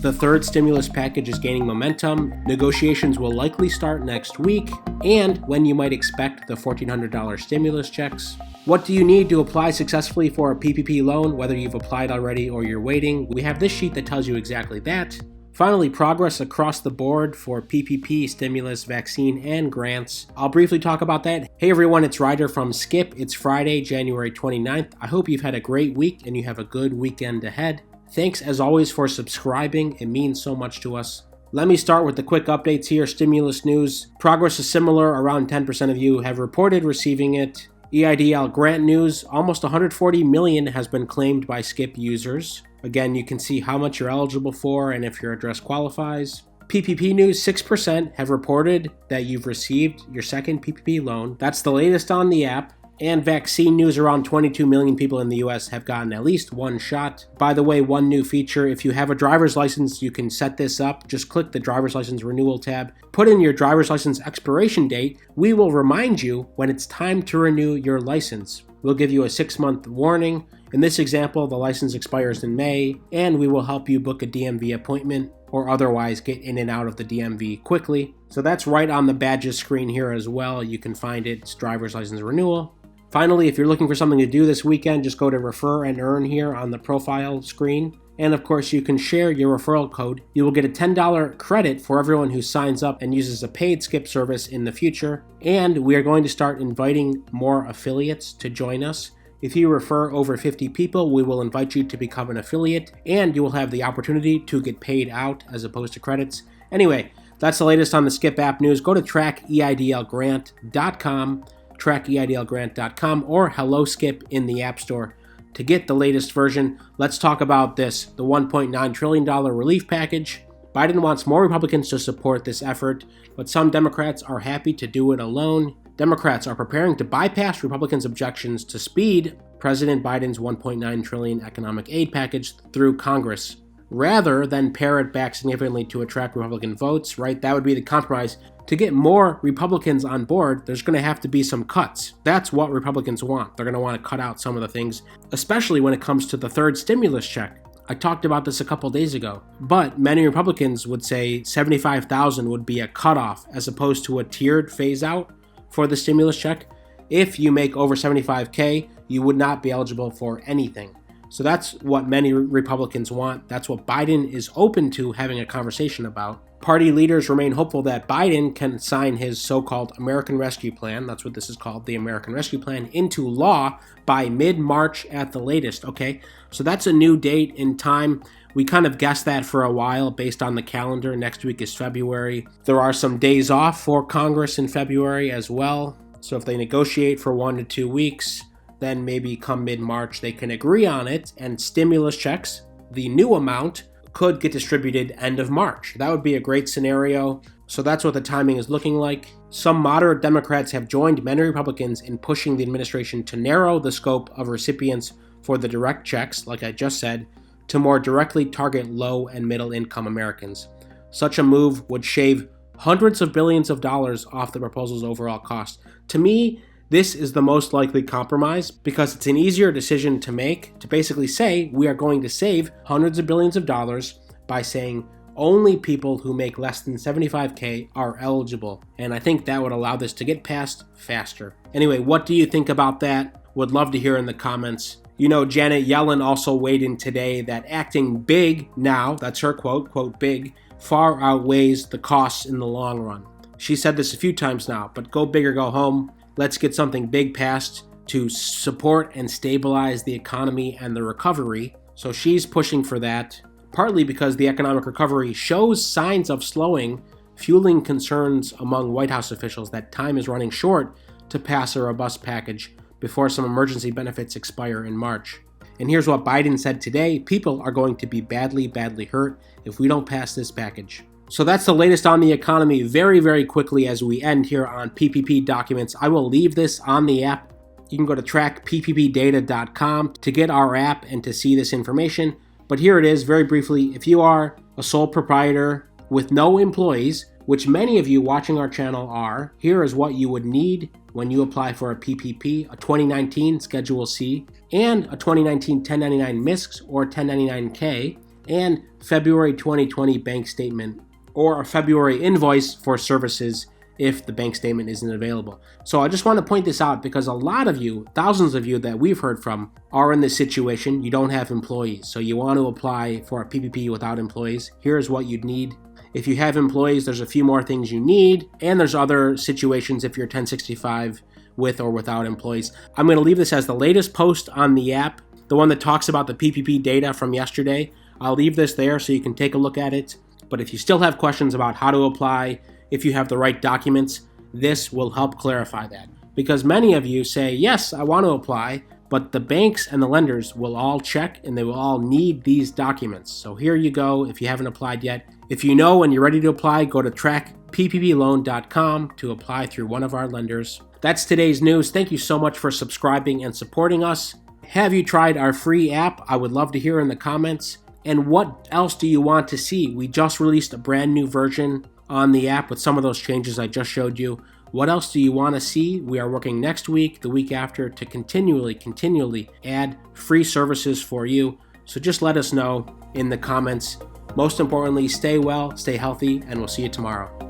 The third stimulus package is gaining momentum. Negotiations will likely start next week, and when you might expect the $1,400 stimulus checks. What do you need to apply successfully for a PPP loan, whether you've applied already or you're waiting? We have this sheet that tells you exactly that. Finally, progress across the board for PPP, stimulus, vaccine, and grants. I'll briefly talk about that. Hey everyone, it's Ryder from Skip. It's Friday, January 29th. I hope you've had a great week and you have a good weekend ahead. Thanks as always for subscribing. It means so much to us. Let me start with the quick updates here. Stimulus news. Progress is similar. Around 10% of you have reported receiving it. EIDL grant news. Almost $140 million has been claimed by Skip users. Again, you can see how much you're eligible for and if your address qualifies. PPP news, 6% have reported that you've received your second PPP loan. That's the latest on the app. And vaccine news, around 22 million people in the US have gotten at least one shot. By the way, one new feature, if you have a driver's license, you can set this up. Just click the driver's license renewal tab, put in your driver's license expiration date. We will remind you when it's time to renew your license. We'll give you a 6-month warning. In this example, the license expires in May, and we will help you book a DMV appointment or otherwise get in and out of the DMV quickly. So that's right on the badges screen here as well. You can find it. It's driver's license renewal. Finally, if you're looking for something to do this weekend, just go to Refer and Earn here on the profile screen. And of course, you can share your referral code. You will get a $10 credit for everyone who signs up and uses a paid Skip service in the future. And we are going to start inviting more affiliates to join us. If you refer over 50 people, we will invite you to become an affiliate, and you will have the opportunity to get paid out as opposed to credits. Anyway, that's the latest on the Skip app news. Go to trackeidlgrant.com. trackeidlgrant.com or Hello Skip in the App Store to get the latest version. Let's talk about this, the $1.9 trillion relief package. Biden wants more Republicans to support this effort, but some Democrats are happy to do it alone. Democrats are preparing to bypass Republicans' objections to speed President Biden's $1.9 trillion economic aid package through Congress, rather than pare it back significantly to attract Republican votes, right? That would be the compromise. To get more Republicans on board, there's going to have to be some cuts. That's what Republicans want. They're going to want to cut out some of the things, especially when it comes to the third stimulus check. I talked about this a couple days ago, but many Republicans would say 75,000 would be a cutoff as opposed to a tiered phase out for the stimulus check. If you make over 75K, you would not be eligible for anything. So that's what many Republicans want. That's what Biden is open to having a conversation about. Party leaders remain hopeful that Biden can sign his so-called American Rescue Plan, that's what this is called, the American Rescue Plan, into law by mid-March at the latest, okay? So that's a new date in time. We kind of guessed that for a while based on the calendar. Next week is February. There are some days off for Congress in February as well. So if they negotiate for 1 to 2 weeks, then maybe come mid-March they can agree on it, and stimulus checks, the new amount, could get distributed end of March. That would be a great scenario. So that's what the timing is looking like. Some moderate Democrats have joined many Republicans in pushing the administration to narrow the scope of recipients for the direct checks, like I just said, to more directly target low and middle income Americans. Such a move would shave hundreds of billions of dollars off the proposal's overall cost. To me, this is the most likely compromise because it's an easier decision to make to basically say we are going to save hundreds of billions of dollars by saying only people who make less than 75K are eligible. And I think that would allow this to get passed faster. Anyway, what do you think about that? Would love to hear in the comments. You know, Janet Yellen also weighed in today that acting big now, that's her quote, big, far outweighs the costs in the long run. She said this a few times now, but go big or go home. Let's get something big passed to support and stabilize the economy and the recovery. So she's pushing for that, partly because the economic recovery shows signs of slowing, fueling concerns among White House officials that time is running short to pass a robust package before some emergency benefits expire in March. And here's what Biden said today: people are going to be badly, badly hurt if we don't pass this package. So that's the latest on the economy very, very quickly as we end here on PPP documents. I will leave this on the app. You can go to trackpppdata.com to get our app and to see this information. But here it is very briefly. If you are a sole proprietor with no employees, which many of you watching our channel are, here is what you would need when you apply for a PPP, a 2019 Schedule C, and a 2019 1099 MISCs or 1099K. and February 2020 bank statement or a February invoice for services if the bank statement isn't available. So I just want to point this out because a lot of you, thousands of you that we've heard from, are in this situation. You don't have employees, so you want to apply for a PPP without employees. Here's what you'd need. If you have employees, there's a few more things you need, and there's other situations if you're 1065 with or without employees. I'm going to leave this as the latest post on the app, the one that talks about the PPP data from yesterday. I'll leave this there so you can take a look at it. But if you still have questions about how to apply, if you have the right documents, this will help clarify that. Because many of you say, yes, I want to apply, but the banks and the lenders will all check and they will all need these documents. So here you go if you haven't applied yet. If you know and you're ready to apply, go to trackpploan.com to apply through one of our lenders. That's today's news. Thank you so much for subscribing and supporting us. Have you tried our free app? I would love to hear in the comments. And what else do you want to see? We just released a brand new version on the app with some of those changes I just showed you. What else do you want to see? We are working next week, the week after, to continually add free services for you. So just let us know in the comments. Most importantly, stay well, stay healthy, and we'll see you tomorrow.